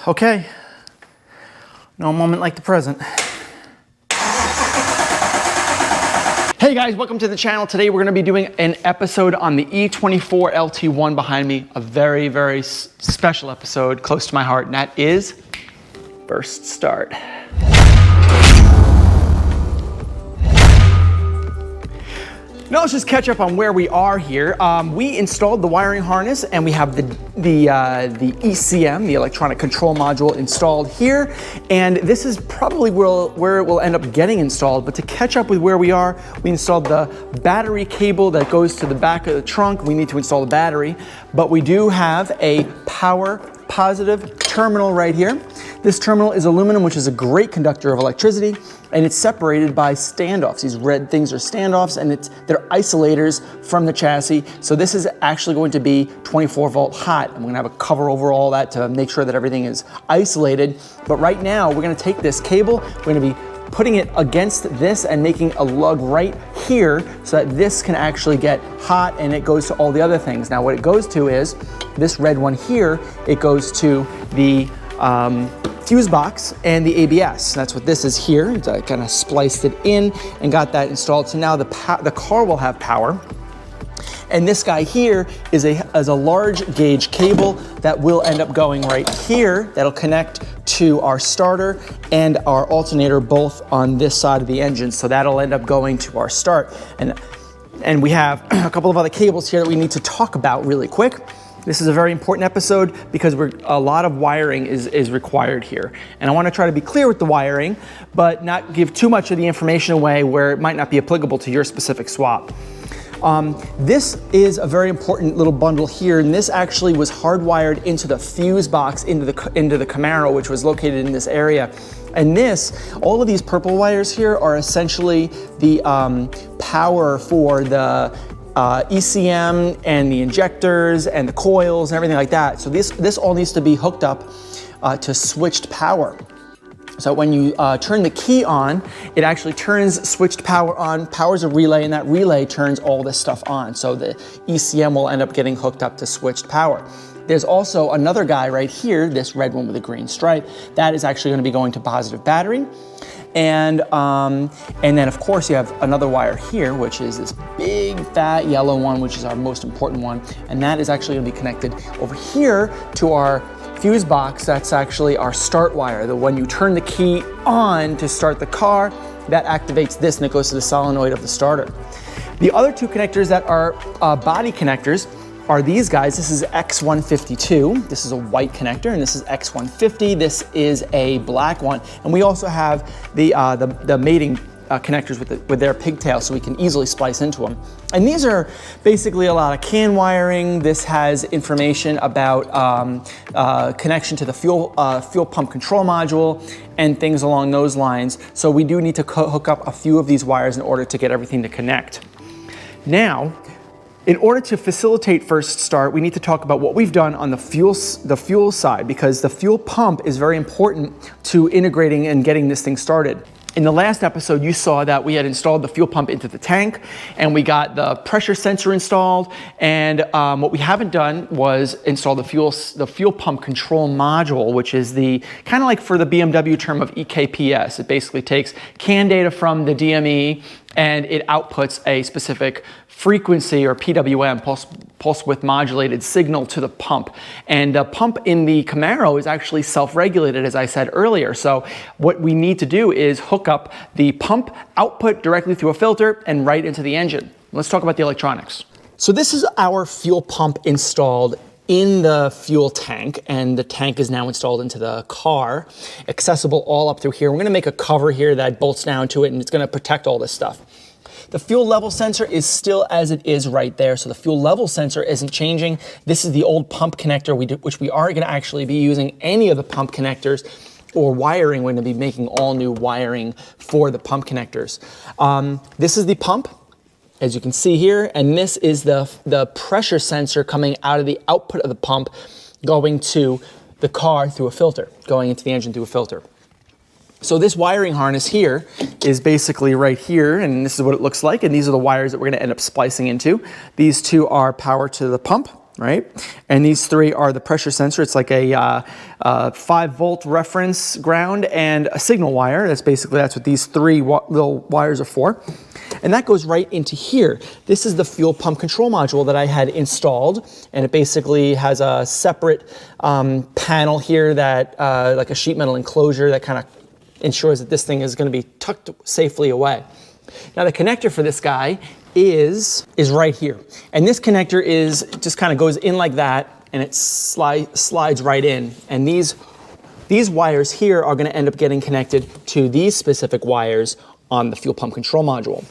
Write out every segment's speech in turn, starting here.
Okay, no moment like the present. Hey guys, welcome to the channel. Today we're gonna be doing an episode on the E24 LT1 behind me. A very, very special episode, close to my heart, and that is First Start. Now let's just catch up on where we are here. We installed the wiring harness and we have the ECM, the electronic control module, installed here. And this is probably where it will end up getting installed. But to catch up with where we are, we installed the battery cable that goes to the back of the trunk. We need to install the battery, but we do have a power positive terminal right here. This terminal is aluminum, which is a great conductor of electricity, and it's separated by standoffs. These red things are standoffs, and they're isolators from the chassis. So this is actually going to be 24 volt hot. I'm gonna have a cover over all that to make sure that everything is isolated. But right now, we're gonna take this cable, we're gonna be putting it against this and making a lug right here so that this can actually get hot and it goes to all the other things. Now what it goes to is, this red one here, it goes to the fuse box and the ABS. That's what this is here. I kind of spliced it in and got that installed. So now the car will have power. And this guy here is a large gauge cable that will end up going right here. That'll connect to our starter and our alternator both on this side of the engine. So that'll end up going to our start. And we have a couple of other cables here that we need to talk about really quick. This is a very important episode because a lot of wiring is required here. And I want to try to be clear with the wiring, but not give too much of the information away where it might not be applicable to your specific swap. This is a very important little bundle here, and this actually was hardwired into the fuse box into the Camaro, which was located in this area. And all of these purple wires here are essentially the power for the ECM and the injectors and the coils and everything like that. So this all needs to be hooked up to switched power. So when you turn the key on, it actually turns switched power on, powers a relay, and that relay turns all this stuff on. So the ECM will end up getting hooked up to switched power. There's also another guy right here, this red one with a green stripe, that is actually going to be going to positive battery. And then of course you have another wire here, which is this big fat yellow one, which is our most important one. And that is actually going to be connected over here to our fuse box. That's actually our start wire. When you turn the key on to start the car, that activates this and it goes to the solenoid of the starter. The other two connectors that are body connectors are these guys. This is X152. This is a white connector, and this is X150. This is a black one. And we also have the mating connectors with their pigtail, so we can easily splice into them. And these are basically a lot of CAN wiring. This has information about connection to the fuel pump control module and things along those lines. So we do need to hook up a few of these wires in order to get everything to connect. Now, in order to facilitate First Start, we need to talk about what we've done on the fuel side, because the fuel pump is very important to integrating and getting this thing started. In the last episode, you saw that we had installed the fuel pump into the tank, and we got the pressure sensor installed. And what we haven't done was install the fuel pump control module, which is the kind of like for the BMW term of EKPS. It basically takes CAN data from the DME and it outputs a specific frequency, or PWM, pulse width modulated signal, to the pump. And the pump in the Camaro is actually self-regulated, as I said earlier. So what we need to do is hook up the pump output directly through a filter and right into the engine. Let's talk about the electronics. So this is our fuel pump installed in the fuel tank, and the tank is now installed into the car, accessible all up through here. We're gonna make a cover here that bolts down to it, and it's gonna protect all this stuff. The fuel level sensor is still as it is right there, so the fuel level sensor isn't changing. This is the old pump connector, which we are gonna actually be using any of the pump connectors or wiring. We're gonna be making all new wiring for the pump connectors. This is the pump, as you can see here, and this is the pressure sensor coming out of the output of the pump, going to the car through a filter, going into the engine through a filter. So this wiring harness here is basically right here, and this is what it looks like, and these are the wires that we're gonna end up splicing into. These two are power to the pump, right? And these 3 are the pressure sensor. It's like a 5-volt reference ground and a signal wire. That's what these 3 little wires are for. And that goes right into here. This is the fuel pump control module that I had installed, and it basically has a separate panel here that, like a sheet metal enclosure that kind of ensures that this thing is going to be tucked safely away. Now the connector for this guy is right here. And this connector just kind of goes in like that, and it slides right in. And these wires here are going to end up getting connected to these specific wires on the fuel pump control module.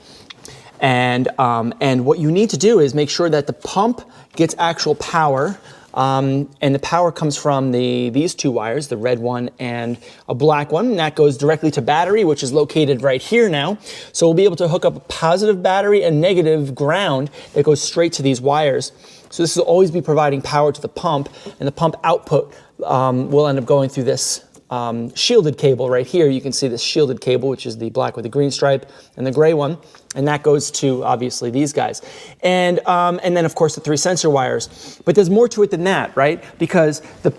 And what you need to do is make sure that the pump gets actual power, and the power comes from these 2 wires, the red one and a black one, and that goes directly to battery, which is located right here now. So we'll be able to hook up a positive battery and negative ground that goes straight to these wires. So this will always be providing power to the pump, and the pump output will end up going through this shielded cable right here. You can see this shielded cable, which is the black with the green stripe and the gray one, and that goes to obviously these guys. And then of course the 3 sensor wires. But there's more to it than that, right? Because the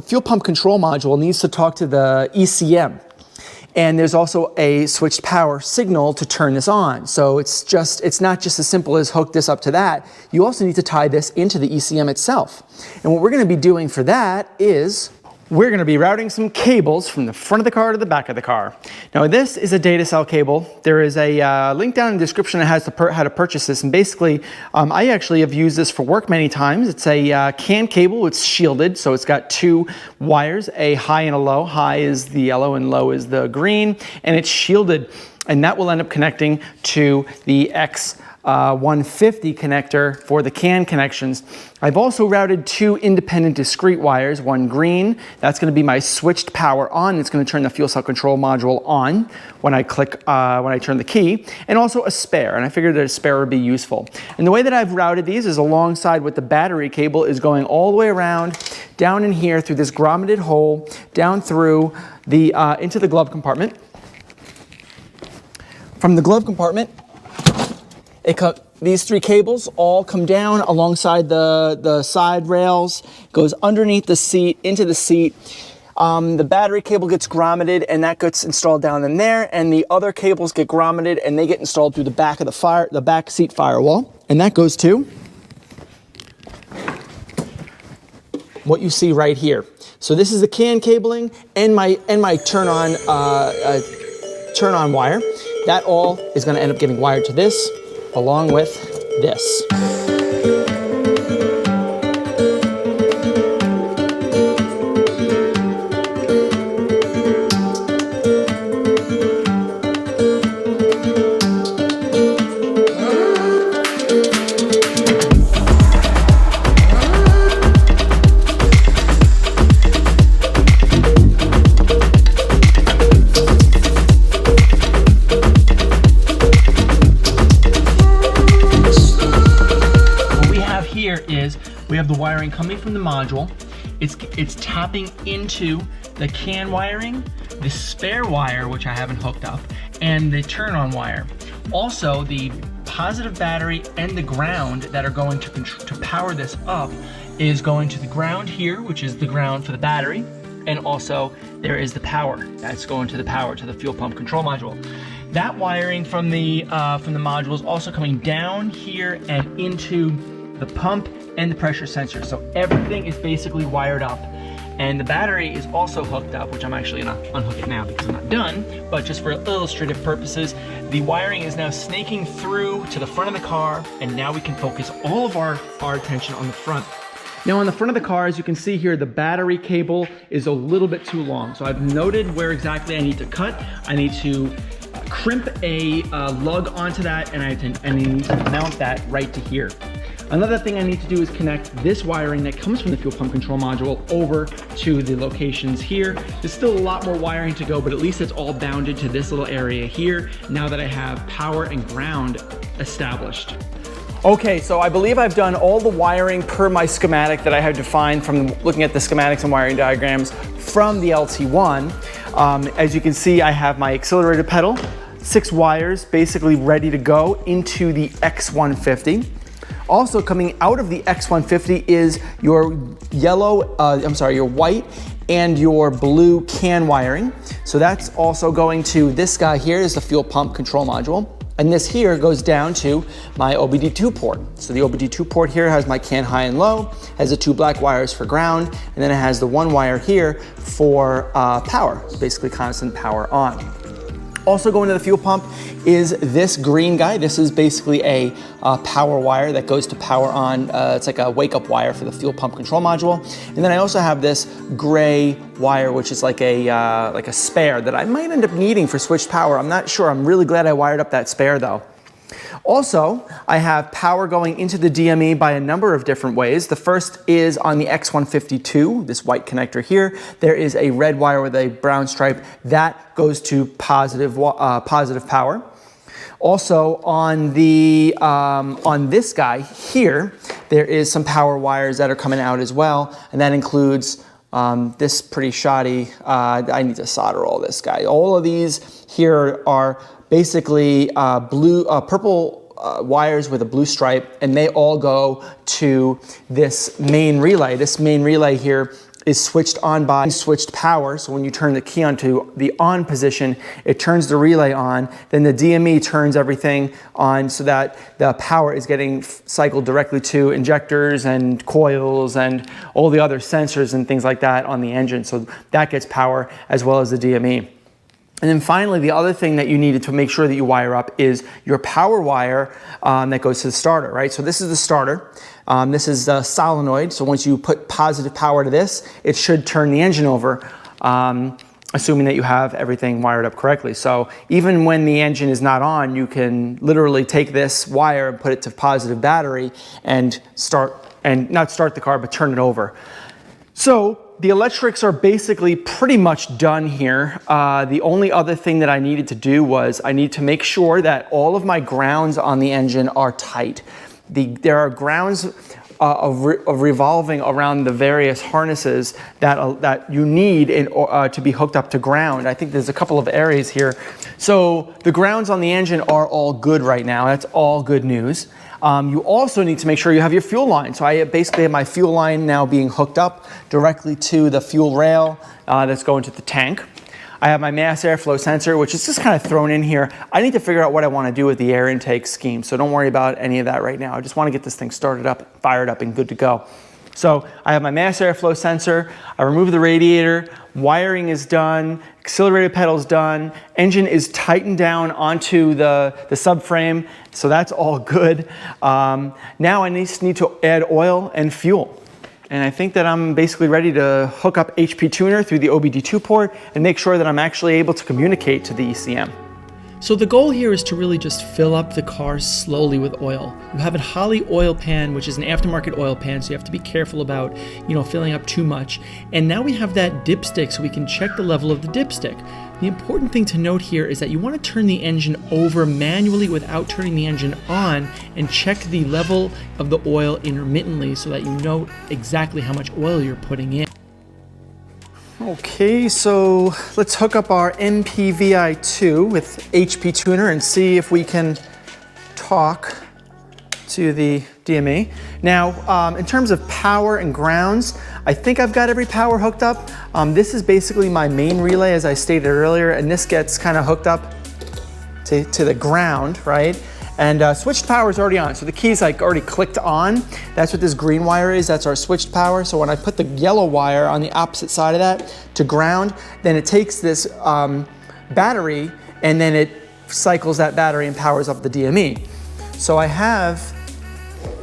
fuel pump control module needs to talk to the ECM. And there's also a switched power signal to turn this on. So it's not just as simple as hook this up to that. You also need to tie this into the ECM itself. And what we're going to be doing for that is we're going to be routing some cables from the front of the car to the back of the car. Now this is a data cell cable. There is a link down in the description that has how to purchase this. And basically, I actually have used this for work many times. It's a CAN cable. It's shielded, so it's got 2 wires, a high and a low. High is the yellow and low is the green, and it's shielded. And that will end up connecting to the X150 connector for the CAN connections. I've also routed 2 independent discrete wires, one green, that's going to be my switched power on, it's going to turn the fuel cell control module on when I turn the key, and also a spare, and I figured that a spare would be useful. And the way that I've routed these is alongside with the battery cable is going all the way around, down in here through this grommeted hole, down through the into the glove compartment. From the glove compartment, these 3 cables all come down alongside the side rails, goes underneath the seat, into the seat. The battery cable gets grommeted, and that gets installed down in there, and the other cables get grommeted, and they get installed through the back of the back seat firewall, and that goes to what you see right here. So this is the CAN cabling and my turn on wire. That all is going to end up getting wired to this, along with this. We have the wiring coming from the module. It's tapping into the CAN wiring, the spare wire, which I haven't hooked up, and the turn-on wire. Also, the positive battery and the ground that are going to power this up is going to the ground here, which is the ground for the battery, and also there is the power that's going to the fuel pump control module. That wiring from the module is also coming down here and into the pump and the pressure sensor. So everything is basically wired up, and the battery is also hooked up, which I'm actually gonna unhook it now because I'm not done, but just for illustrative purposes, the wiring is now snaking through to the front of the car, and now we can focus all of our attention on the front. Now on the front of the car, as you can see here, the battery cable is a little bit too long. So I've noted where exactly I need to cut. I need to crimp a lug onto that, and I need to mount that right to here. Another thing I need to do is connect this wiring that comes from the fuel pump control module over to the locations here. There's still a lot more wiring to go, but at least it's all bounded to this little area here now that I have power and ground established. Okay, so I believe I've done all the wiring per my schematic that I have defined from looking at the schematics and wiring diagrams from the LT1. As you can see, I have my accelerator pedal, 6 wires basically ready to go into the X150. Also coming out of the X150 is your your white and your blue CAN wiring. So that's also going to this guy here is the fuel pump control module. And this here goes down to my OBD2 port. So the OBD2 port here has my CAN high and low, has the 2 black wires for ground, and then it has the 1 wire here for power, basically constant power on. Also going to the fuel pump is this green guy. This is basically a power wire that goes to power on. It's like a wake-up wire for the fuel pump control module. And then I also have this gray wire, which is like a spare that I might end up needing for switched power. I'm not sure. I'm really glad I wired up that spare though. Also, I have power going into the DME by a number of different ways. The first is on the X152, this white connector here. There is a red wire with a brown stripe that goes to positive power. Also on the on this guy here, there is some power wires that are coming out as well, and that includes this pretty shoddy. I need to solder all this guy. All of these here are basically purple wires with a blue stripe, and they all go to this main relay. This main relay here is switched on by switched power. So when you turn the key onto the on position, it turns the relay on. Then the DME turns everything on so that the power is getting cycled directly to injectors and coils and all the other sensors and things like that on the engine. So that gets power as well as the DME. And then finally, the other thing that you needed to make sure that you wire up is your power wire that goes to the starter, right? So this is the starter. This is a solenoid. So once you put positive power to this, it should turn the engine over, assuming that you have everything wired up correctly. So even when the engine is not on, you can literally take this wire and put it to positive battery and not start the car, but turn it over. So the electrics are basically pretty much done here. The only other thing that I needed to do was I need to make sure that all of my grounds on the engine are tight. There are grounds of revolving around the various harnesses that you need to be hooked up to ground. I think there's a couple of areas here. So the grounds on the engine are all good right now. That's all good news. You also need to make sure you have your fuel line. So I basically have my fuel line now being hooked up directly to the fuel rail that's going to the tank. I have my mass airflow sensor, which is just kind of thrown in here. I need to figure out what I want to do with the air intake scheme, so don't worry about any of that right now. I just want to get this thing started up, fired up, and good to go. So I have my mass airflow sensor, I remove the radiator, wiring is done, accelerator pedal's done, engine is tightened down onto the subframe, so that's all good. Now I just need to add oil and fuel. And I think that I'm basically ready to hook up HP Tuner through the OBD2 port and make sure that I'm actually able to communicate to the ECM. So the goal here is to really just fill up the car slowly with oil. You have a Holley oil pan, which is an aftermarket oil pan, so you have to be careful about, filling up too much. And now we have that dipstick, so we can check the level of the dipstick. The important thing to note here is that you want to turn the engine over manually without turning the engine on and check the level of the oil intermittently so that you know exactly how much oil you're putting in. Okay, so let's hook up our MPVI2 with HP Tuner and see if we can talk to the DME. Now, in terms of power and grounds, I think I've got every power hooked up. This is basically my main relay, as I stated earlier, and this gets kind of hooked up to the ground, right? And switched power is already on, so the key's like already clicked on. That's what this green wire is, that's our switched power. So when I put the yellow wire on the opposite side of that to ground, then it takes this battery and then it cycles that battery and powers up the DME. So I have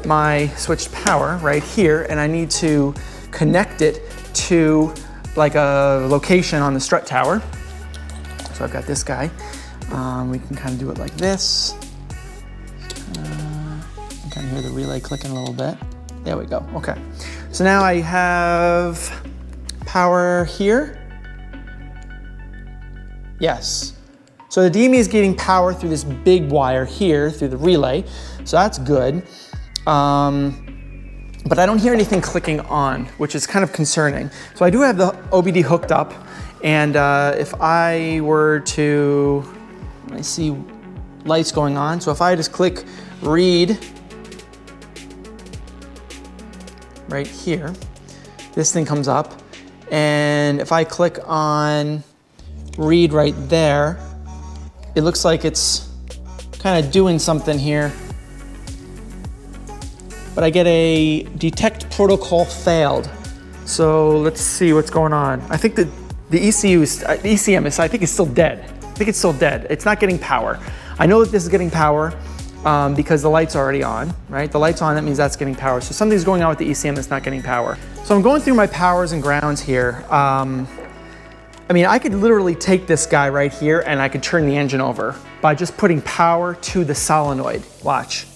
my switched power right here, and I need to connect it to like a location on the strut tower. So I've got this guy. We can kind of do it like this. You can hear the relay clicking a little bit. There we go, okay. So now I have power here. Yes. So the DME is getting power through this big wire here, through the relay. So that's good. But I don't hear anything clicking on, which is kind of concerning. So I do have the OBD hooked up, and if I were to, I see lights going on. So if I just click read, right here, this thing comes up, and if I click on read right there, it looks like it's kind of doing something here, but I get a detect protocol failed. So let's see what's going on. I think that the ECM is, I think it's still dead. I think it's still dead. It's not getting power. I know that this is getting power because the light's already on, right? The light's on, that means that's getting power. So something's going on with the ECM that's not getting power. So I'm going through my powers and grounds here. I mean, I could literally take this guy right here and I could turn the engine over by just putting power to the solenoid. Watch.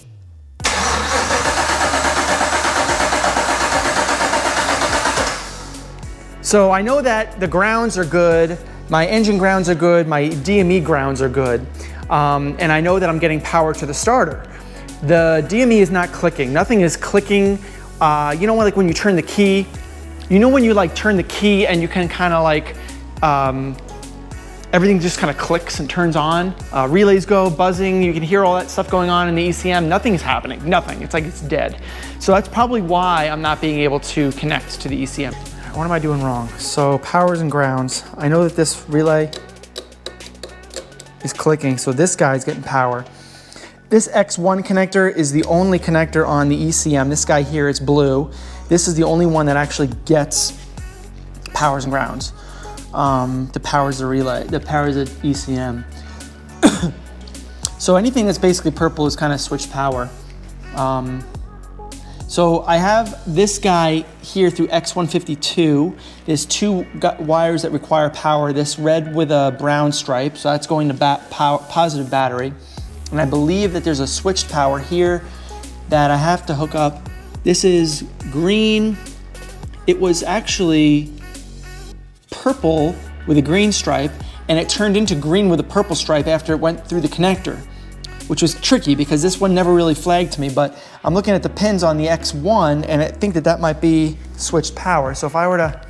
So I know that the grounds are good, my engine grounds are good, my DME grounds are good, and I know that I'm getting power to the starter. The DME is not clicking, nothing is clicking. You know, like when you turn the key, you know when you like turn the key and you can kind of like, everything just kind of clicks and turns on. Relays go buzzing, you can hear all that stuff going on in the ECM, nothing's happening, nothing, it's like it's dead. So that's probably why I'm not being able to connect to the ECM. What am I doing wrong? So powers and grounds. I know that this relay is clicking, so this guy's getting power. This X1 connector is the only connector on the ECM. This guy here is blue. This is the only one that actually gets powers and grounds. That powers the relay, that powers the ECM. So anything that's basically purple is kind of switch power. So I have this guy here through X152. There's two wires that require power. This red with a brown stripe, so that's going to positive battery. And I believe that there's a switched power here that I have to hook up. This is green. It was actually purple with a green stripe, and it turned into green with a purple stripe after it went through the connector, which was tricky because this one never really flagged to me, but I'm looking at the pins on the X1 and I think that that might be switched power. So if I were to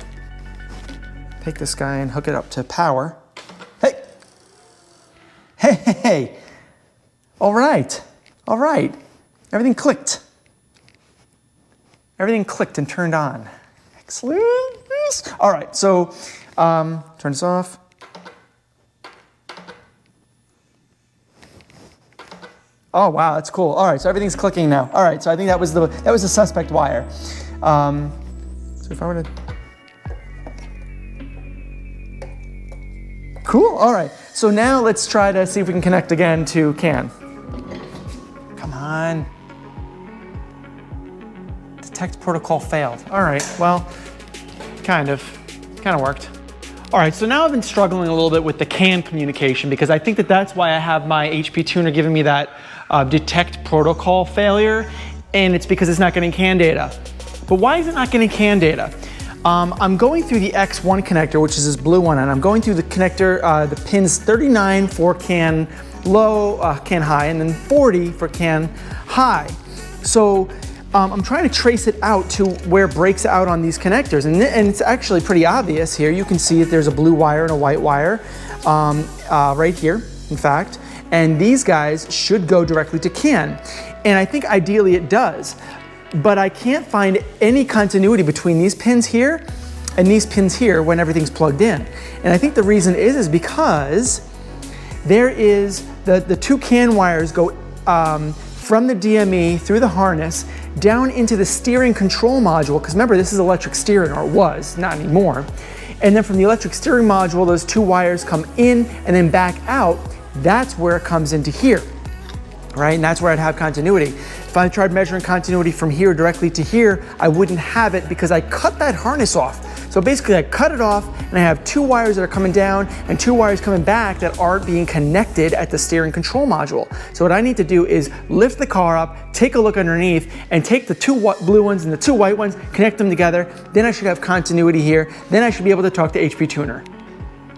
take this guy and hook it up to power, hey, hey, hey, hey. All right, everything clicked. Everything clicked and turned on. Excellent. All right, so turn this off. Oh wow, that's cool. All right, so everything's clicking now. All right, so I think that was the suspect wire. So if I were to, cool. All right, so now let's try to see if we can connect again to CAN. Come on. Detect protocol failed. All right, well, kind of worked. All right, so now I've been struggling a little bit with the CAN communication because I think that that's why I have my HP tuner giving me that detect protocol failure, and it's because it's not getting CAN data. But why is it not getting CAN data? I'm going through the X1 connector, which is this blue one, and I'm going through the connector, the pins 39 for CAN low, CAN high, and then 40 for CAN high. So I'm trying to trace it out to where it breaks out on these connectors, and it's actually pretty obvious here. You can see that there's a blue wire and a white wire right here, in fact, and these guys should go directly to CAN, and I think ideally it does, but I can't find any continuity between these pins here and these pins here when everything's plugged in. And I think the reason is because there is the two CAN wires go from the DME through the harness down into the steering control module, because remember, this is electric steering, or it was, not anymore. And then from the electric steering module, those two wires come in and then back out. That's where it comes into here, right? And that's where I'd have continuity. If I tried measuring continuity from here directly to here, I wouldn't have it because I cut that harness off. So basically I cut it off and I have two wires that are coming down and two wires coming back that aren't being connected at the steering control module. So what I need to do is lift the car up, take a look underneath, and take the two blue ones and the two white ones, connect them together. Then I should have continuity here. Then I should be able to talk to HP Tuner.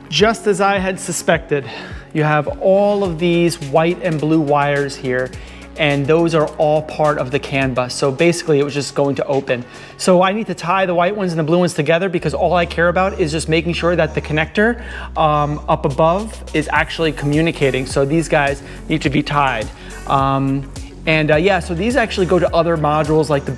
Just as I had suspected, you have all of these white and blue wires here, and those are all part of the CAN bus. So basically it was just going to open. So I need to tie the white ones and the blue ones together because all I care about is just making sure that the connector up above is actually communicating. So these guys need to be tied. Yeah, so these actually go to other modules like the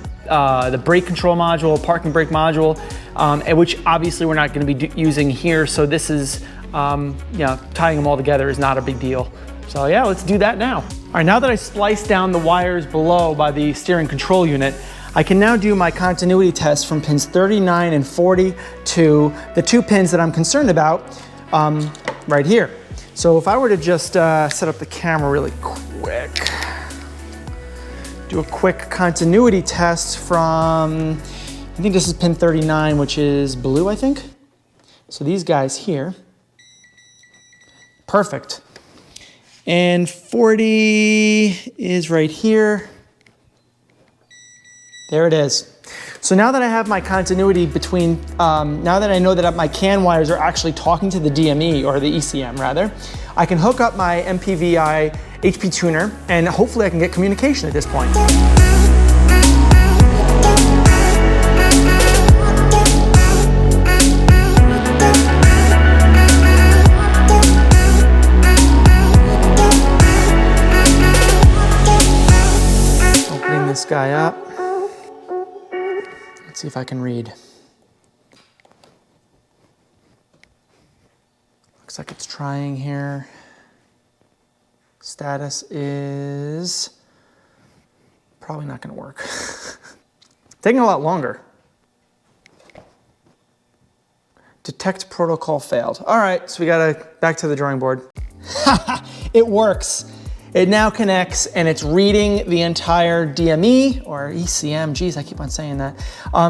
the brake control module, parking brake module, and which obviously we're not going to be using here. So this is, tying them all together is not a big deal. So yeah, let's do that now. All right, now that I spliced down the wires below by the steering control unit, I can now do my continuity test from pins 39 and 40 to the 2 pins that I'm concerned about right here. So if I were to just set up the camera really quick, do a quick continuity test from, I think this is pin 39, which is blue, I think. So these guys here, perfect. And 40 is right here. There it is. So now that I have my continuity between, now that I know that my CAN wires are actually talking to the DME, or the ECM rather, I can hook up my MPVI HP tuner and hopefully I can get communication at this point. Opening this guy up. Let's see if I can read. Looks like it's trying here. Status is probably not going to work. Taking a lot longer. Detect protocol failed. All right, so we gotta back to the drawing board. It works. It now connects and it's reading the entire DME or ECM. Geez, I keep on saying that.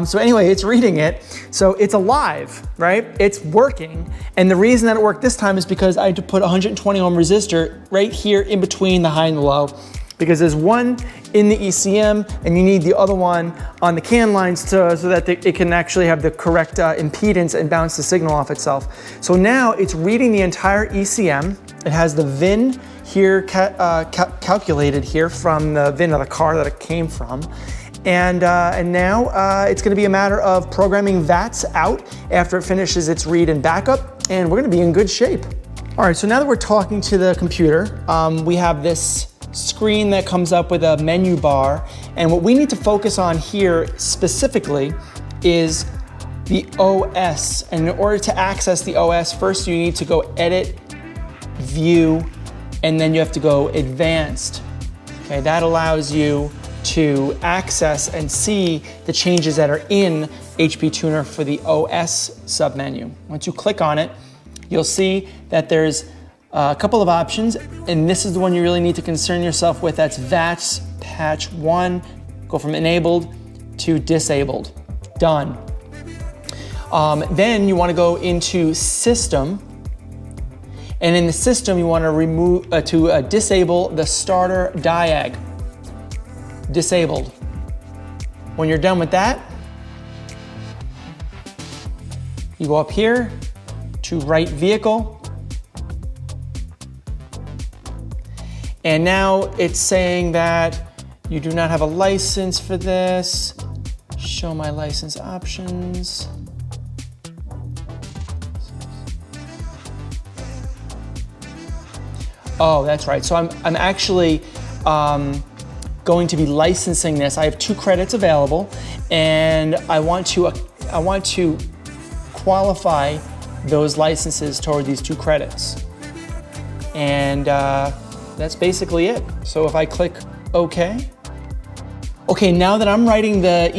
So anyway, it's reading it. So it's alive, right? It's working. And the reason that it worked this time is because I had to put a 120 ohm resistor right here in between the high and the low, because there's one in the ECM and you need the other one on the CAN lines so that it can actually have the correct impedance and bounce the signal off itself. So now it's reading the entire ECM. It has the VIN here calculated here from the VIN of the car that it came from. And now it's gonna be a matter of programming VATS out after it finishes its read and backup, and we're gonna be in good shape. All right, so now that we're talking to the computer, we have this screen that comes up with a menu bar, and what we need to focus on here specifically is the OS. And in order to access the OS, first you need to go Edit, View, and then you have to go Advanced. Okay, that allows you to access and see the changes that are in HP Tuner for the OS submenu. Once you click on it, you'll see that there's a couple of options, and this is the one you really need to concern yourself with. That's VATS Patch 1. Go from enabled to disabled. Done. Then you want to go into System. And in the system, you want to disable the starter diag. Disabled. When you're done with that, you go up here to Write Vehicle. And now it's saying that you do not have a license for this. Show my license options. Oh, that's right. So I'm actually going to be licensing this. I have 2 credits available, and I want to qualify those licenses toward these 2 credits. And that's basically it. So if I click OK. Okay, now that I'm writing the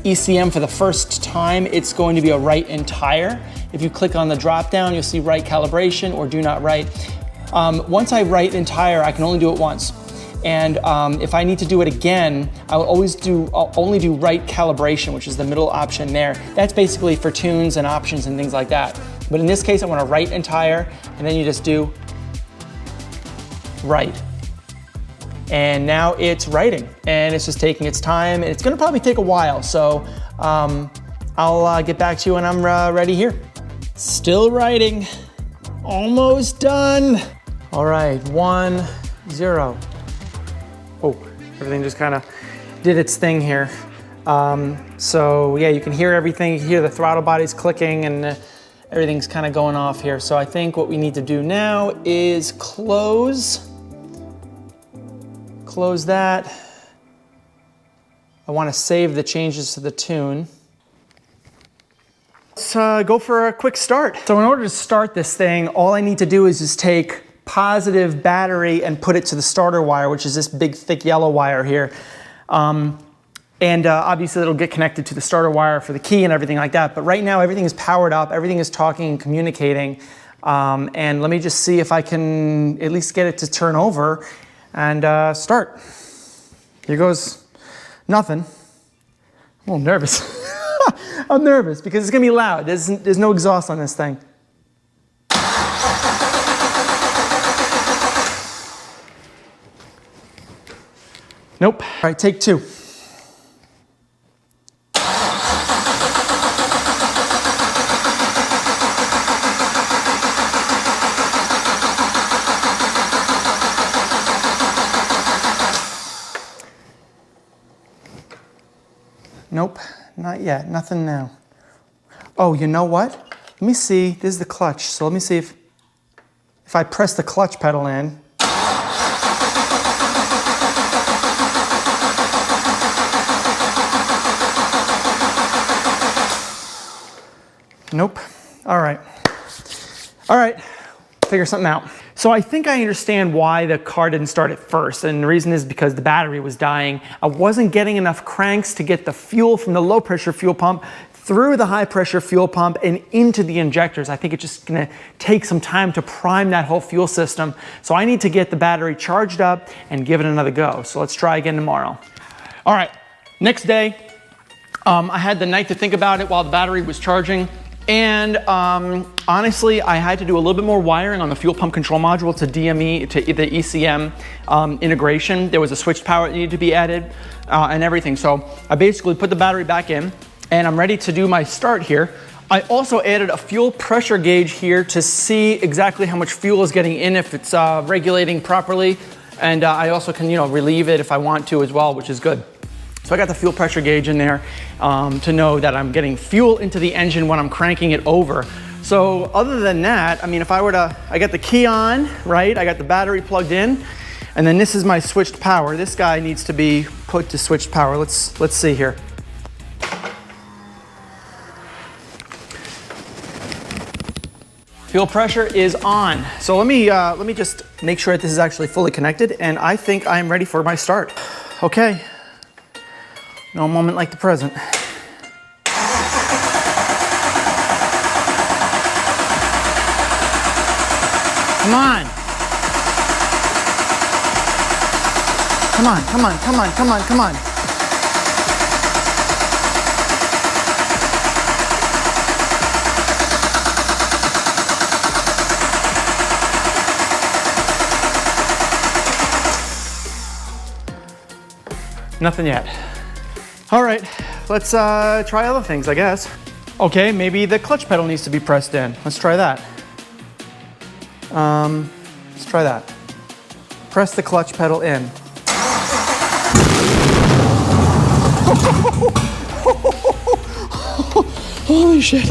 ECM for the first time, it's going to be a write entire. If you click on the drop down, you'll see write calibration or do not write. Once I write entire, I can only do it once. And if I need to do it again, I'll only do write calibration, which is the middle option there. That's basically for tunes and options and things like that. But in this case, I want to write entire, and then you just do write. And now it's writing, and it's just taking its time, and it's gonna probably take a while. So I'll get back to you when I'm ready here. Still writing, almost done. All right, 1, 0. Oh, everything just kind of did its thing here. So yeah, you can hear everything. You hear the throttle bodies clicking and everything's kind of going off here. So I think what we need to do now is close that. I want to save the changes to the tune. Let's go for a quick start. So in order to start this thing, all I need to do is just take positive battery and put it to the starter wire, which is this big thick yellow wire here. Obviously it'll get connected to the starter wire for the key and everything like that. But right now everything is powered up, everything is talking and communicating. And let me just see if I can at least get it to turn over and start. Here goes nothing. I'm a little nervous. I'm nervous because it's gonna be loud. There's no exhaust on this thing. Nope. All right, take two. Nope, not yet, nothing now. Oh, you know what? Let me see, this is the clutch. So let me see if I press the clutch pedal in. Nope, all right. All right, figure something out. So I think I understand why the car didn't start at first, and the reason is because the battery was dying. I wasn't getting enough cranks to get the fuel from the low pressure fuel pump through the high pressure fuel pump and into the injectors. I think it's just gonna take some time to prime that whole fuel system. So I need to get the battery charged up and give it another go. So let's try again tomorrow. All right, next day, I had the night to think about it while the battery was charging. And honestly, I had to do a little bit more wiring on the fuel pump control module to DME, to the ECM integration. There was a switched power that needed to be added and everything. So I basically put the battery back in and I'm ready to do my start here. I also added a fuel pressure gauge here to see exactly how much fuel is getting in, if it's regulating properly. And I also can, relieve it if I want to as well, which is good. So I got the fuel pressure gauge in there to know that I'm getting fuel into the engine when I'm cranking it over. So other than that, I mean, if I were to, I got the key on, right? I got the battery plugged in, and then this is my switched power. This guy needs to be put to switched power. Let's see here. Fuel pressure is on. So let me just make sure that this is actually fully connected, and I think I'm ready for my start. Okay. No moment like the present. Come on. Come on, come on, come on, come on, come on. Nothing yet. All right, let's try other things, I guess. Okay, maybe the clutch pedal needs to be pressed in. Let's try that. Let's try that. Press the clutch pedal in. Holy shit.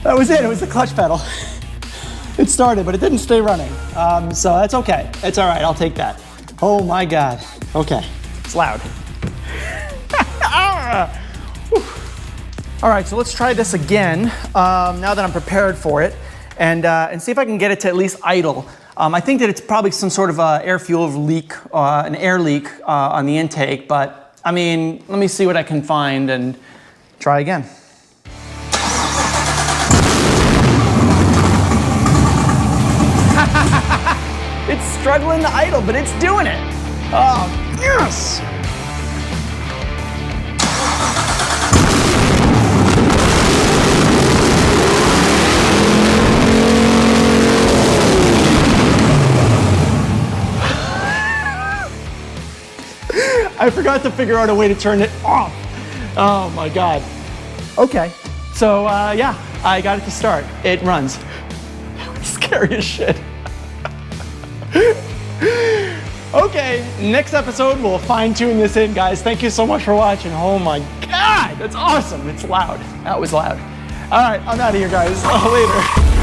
That was it was the clutch pedal. It started, but it didn't stay running. So that's okay. It's all right, I'll take that. Oh my God, okay. It's loud. All right, so let's try this again now that I'm prepared for it, and see if I can get it to at least idle. I think that it's probably some sort of air fuel leak, an air leak on the intake, but I mean, let me see what I can find and try again. It's struggling to idle, but it's doing it. Oh, yes! I forgot to figure out a way to turn it off. Oh my God. Okay, so yeah, I got it to start. It runs. That was scary as shit. Okay, next episode we'll fine tune this in, guys. Thank you so much for watching. Oh my God, that's awesome. It's loud. That was loud. All right, I'm out of here, guys. Later.